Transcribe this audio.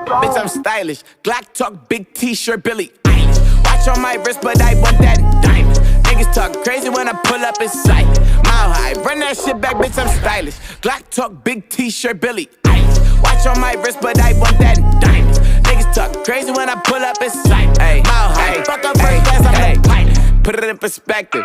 Bitch, I'm stylish. Glock talk, big t-shirt, Billy Eilish. Watch on my wrist, but I want that diamond. Niggas talk crazy when I pull up in sight. Mile high, run that shit back, bitch, I'm stylish. Glock talk, big t-shirt, Billy Eilish. Watch on my wrist, but I want that diamond. Niggas talk crazy when I pull up in sight. Mile high, fuck up first class, I'm the pilot. Put it in perspective.